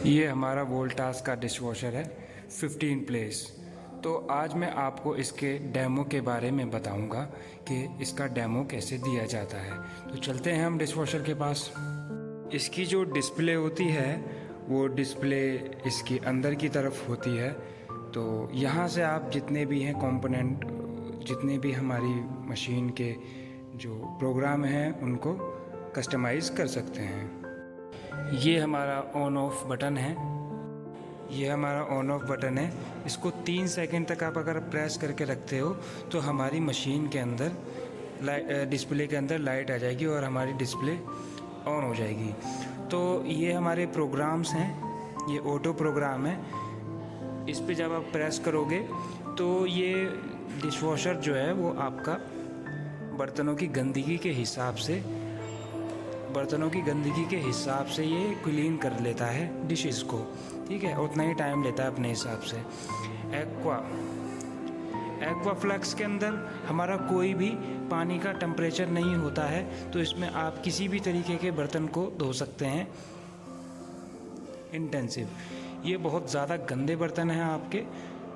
ये हमारा वोल्टास का डिशवॉशर है 15 प्लेस। तो आज मैं आपको इसके डेमो के बारे में बताऊंगा कि इसका डेमो कैसे दिया जाता है। तो चलते हैं हम डिशवॉशर के पास। इसकी जो डिस्प्ले होती है वो डिस्प्ले इसकी अंदर की तरफ होती है। तो यहाँ से आप जितने भी हैं कंपोनेंट, जितने भी हमारी मशीन के जो प्रोग्राम हैं उनको कस्टमाइज़ कर सकते हैं। ये हमारा ऑन ऑफ बटन है, ये हमारा ऑन ऑफ बटन है। इसको 3 सेकंड तक आप अगर प्रेस करके रखते हो तो हमारी मशीन के अंदर डिस्प्ले के अंदर लाइट आ जाएगी और हमारी डिस्प्ले ऑन हो जाएगी। तो ये हमारे प्रोग्राम्स हैं, ये ऑटो प्रोग्राम है। इस पे जब आप प्रेस करोगे तो ये डिशवॉशर जो है वो आपका बर्तनों की गंदगी के हिसाब से ये क्लीन कर लेता है डिशेस को, ठीक है। उतना ही टाइम लेता है अपने हिसाब से। एक्वा फ्लक्स के अंदर हमारा कोई भी पानी का टेम्परेचर नहीं होता है, तो इसमें आप किसी भी तरीके के बर्तन को धो सकते हैं। इंटेंसिव, ये बहुत ज़्यादा गंदे बर्तन हैं आपके,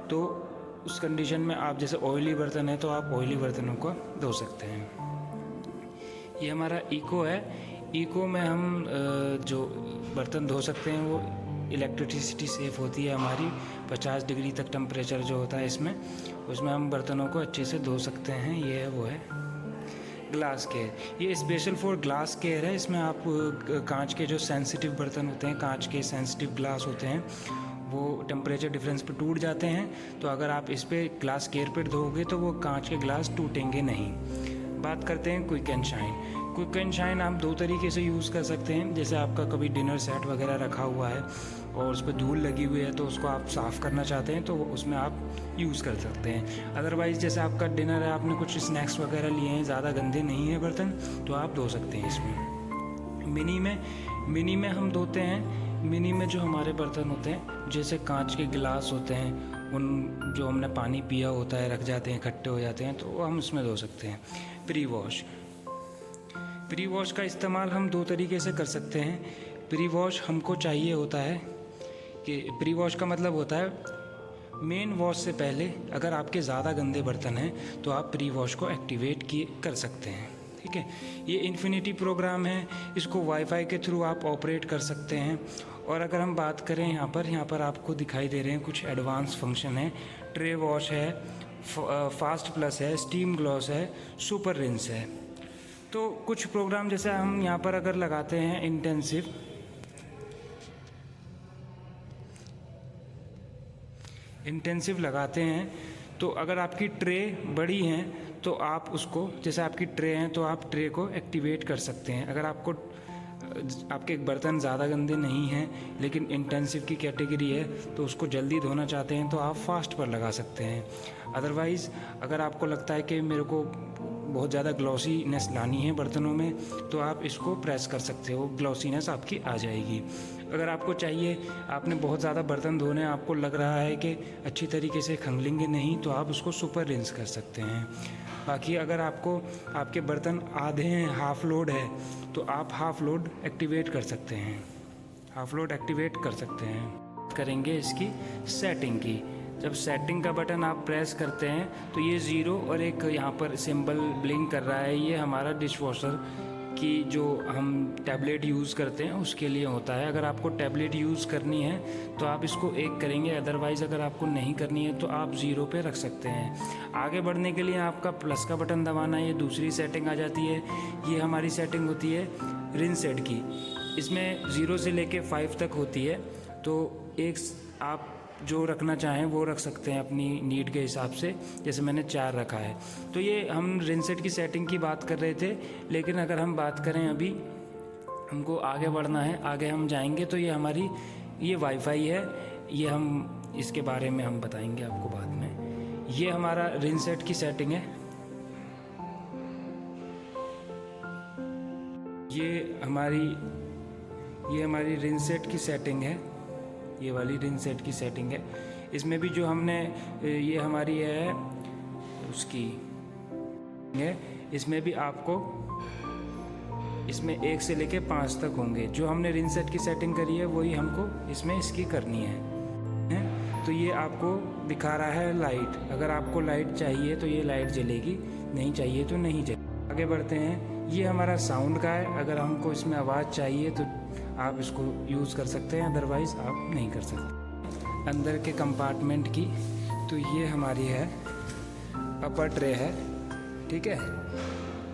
तो उस कंडीशन में आप जैसे ऑयली बर्तन है तो आप ऑयली बर्तनों को धो सकते हैं। ये हमारा इको है। इको में हम जो बर्तन धो सकते हैं वो इलेक्ट्रिसिटी सेफ होती है हमारी। 50 डिग्री तक टेम्परेचर जो होता है इसमें, उसमें हम बर्तनों को अच्छे से धो सकते हैं। ये है वो है ग्लास केयर। ये स्पेशल फॉर ग्लास केयर है। इसमें आप कांच के जो सेंसिटिव बर्तन होते हैं, कांच के सेंसिटिव ग्लास होते हैं, वो टेम्परेचर डिफरेंस पे टूट जाते हैं। तो अगर आप इस पे ग्लास केयर पे धोगे तो वो कांच के ग्लास टूटेंगे नहीं। बात करते हैं quick and shine. Quick and shine आप 2 तरीके से यूज़ कर सकते हैं। जैसे आपका कभी डिनर सेट वगैरह रखा हुआ है और उस पर धूल लगी हुई है तो उसको आप साफ़ करना चाहते हैं तो उसमें आप यूज़ कर सकते हैं। अदरवाइज़ जैसे आपका डिनर है, आपने कुछ स्नैक्स वगैरह लिए हैं, ज़्यादा गंदे नहीं है बर्तन, तो आप धो सकते हैं इसमें। मिनी में हम धोते हैं। मिनी में जो हमारे बर्तन होते हैं, जैसे कांच के गिलास होते हैं, उन जो हमने पानी पिया होता है रख जाते हैं, इकट्ठे हो जाते हैं, तो वो हम उसमें धो सकते हैं। प्री वॉश का इस्तेमाल हम 2 तरीके से कर सकते हैं। प्री वॉश हमको चाहिए होता है कि प्री वॉश का मतलब होता है मेन वॉश से पहले अगर आपके ज़्यादा गंदे बर्तन हैं तो आप प्री वॉश को एक्टिवेट कर सकते हैं, ठीक है। ये इन्फिनिटी प्रोग्राम है, इसको वाईफाई के थ्रू आप ऑपरेट कर सकते हैं। और अगर हम बात करें यहाँ पर आपको दिखाई दे रहे हैं कुछ एडवांस फंक्शन है। ट्रे वॉश है, फास्ट प्लस है, स्टीम ग्लॉस है, सुपर रिंस है। तो कुछ प्रोग्राम जैसे हम यहाँ पर अगर लगाते हैं इंटेंसिव लगाते हैं, तो अगर आपकी ट्रे बड़ी हैं तो आप उसको, जैसे आपकी ट्रे हैं तो आप ट्रे को एक्टिवेट कर सकते हैं। अगर आपके बर्तन ज़्यादा गंदे नहीं हैं लेकिन इंटेंसिव की कैटेगरी है तो उसको जल्दी धोना चाहते हैं तो आप फास्ट पर लगा सकते हैं। अदरवाइज़ अगर आपको लगता है कि मेरे को बहुत ज़्यादा ग्लॉसीनेस लानी है बर्तनों में तो आप इसको प्रेस कर सकते हो, ग्लॉसीनेस आपकी आ जाएगी। अगर आपको चाहिए, आपने बहुत ज़्यादा बर्तन धोने, आपको लग रहा है कि अच्छी तरीके से खंगलेंगे नहीं, तो आप उसको सुपर रिंस कर सकते हैं। बाकी अगर आपके बर्तन आधे हैं, हाफ लोड है, तो आप हाफ लोड एक्टिवेट कर सकते हैं। करेंगे इसकी सेटिंग की। जब सेटिंग का बटन आप प्रेस करते हैं तो ये 0 और एक यहाँ पर सिंबल ब्लिंक कर रहा है। ये हमारा डिशवॉशर की जो हम टैबलेट यूज़ करते हैं उसके लिए होता है। अगर आपको टैबलेट यूज़ करनी है तो आप इसको 1 करेंगे, अदरवाइज़ अगर आपको नहीं करनी है तो आप 0 पे रख सकते हैं। आगे बढ़ने के लिए आपका प्लस का बटन दबाना है, ये दूसरी सेटिंग आ जाती है। ये हमारी सेटिंग होती है रिंस सेट की। इसमें 0 से लेके 5 तक होती है, तो एक आप जो रखना चाहें वो रख सकते हैं अपनी नीड के हिसाब से। जैसे मैंने 4 रखा है। तो ये हम रिंसेट की सेटिंग की बात कर रहे थे, लेकिन अगर हम बात करें अभी हमको आगे बढ़ना है, आगे हम जाएंगे तो ये वाईफाई है। ये हम इसके बारे में हम बताएंगे आपको बाद में। ये हमारा रिंसेट की सेटिंग है। ये हमारी रिंसेट की सेटिंग है, ये वाली रिंसेट की सेटिंग है। इसमें भी जो हमने ये हमारी है उसकी है, इसमें भी आपको इसमें 1 से लेके 5 तक होंगे। जो हमने रिन सेट की सेटिंग करी है वही हमको इसमें इसकी करनी है। तो ये आपको दिखा रहा है लाइट। अगर आपको लाइट चाहिए तो ये लाइट जलेगी, नहीं चाहिए तो नहीं जलेगी। आगे बढ़ते हैं। ये हमारा साउंड का है। अगर हमको इसमें आवाज़ चाहिए तो आप इसको यूज़ कर सकते हैं, अदरवाइज़ आप नहीं कर सकते। अंदर के कंपार्टमेंट की, तो ये हमारी है अपर ट्रे है, ठीक है।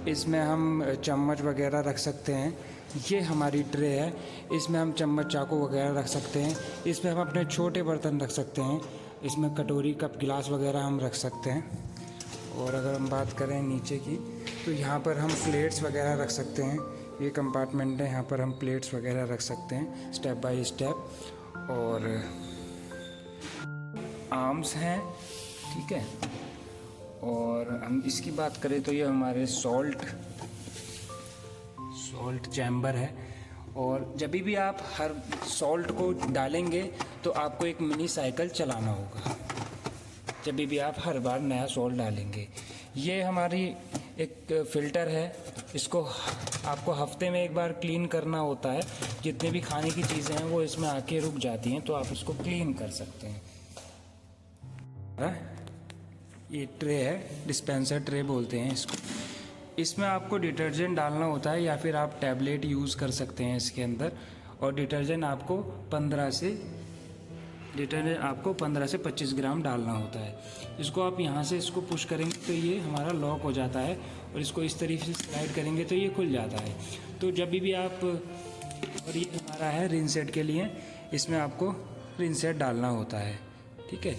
इसमें हम चम्मच वगैरह रख सकते हैं। ये हमारी ट्रे है, इसमें हम चम्मच चाकू वगैरह रख सकते हैं। इसमें हम अपने छोटे बर्तन रख सकते हैं। इसमें कटोरी कप गिलास वगैरह हम रख सकते हैं। और अगर हम बात करें नीचे की, तो यहाँ पर हम प्लेट्स वगैरह रख सकते हैं। ये कंपार्टमेंट है, यहाँ पर हम प्लेट्स वगैरह रख सकते हैं स्टेप बाय स्टेप। और आर्म्स हैं, ठीक है। और हम इसकी बात करें तो ये हमारे सॉल्ट चैम्बर है। और जब भी आप हर सॉल्ट को डालेंगे तो आपको एक मिनी साइकिल चलाना होगा, जब भी आप हर बार नया सॉल्ट डालेंगे। ये हमारी एक फ़िल्टर है, इसको आपको हफ्ते में एक बार क्लीन करना होता है। जितने भी खाने की चीज़ें हैं वो इसमें आके रुक जाती हैं, तो आप इसको क्लीन कर सकते हैं। ये ट्रे है, डिस्पेंसर ट्रे बोलते हैं इसको। इसमें आपको डिटर्जेंट डालना होता है या फिर आप टैबलेट यूज़ कर सकते हैं इसके अंदर। और डिटर्जेंट आपको 15 से 25 ग्राम डालना होता है। इसको आप यहाँ से इसको पुश करेंगे तो ये हमारा लॉक हो जाता है, और इसको इस तरीके से स्लाइड करेंगे तो ये खुल जाता है। तो जब भी आप, और ये हमारा है रिन सेट के लिए, इसमें आपको रिन सेट डालना होता है, ठीक है।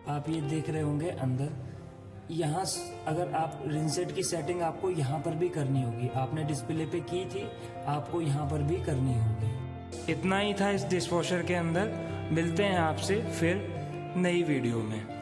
आप ये देख रहे होंगे अंदर, यहाँ अगर आप रिन सेट की सेटिंग आपको यहाँ पर भी करनी होगी। आपने डिस्प्ले पे की थी, आपको यहाँ पर भी करनी होगी। इतना ही था इस डिशवॉशर के अंदर। मिलते हैं आपसे फिर नई वीडियो में।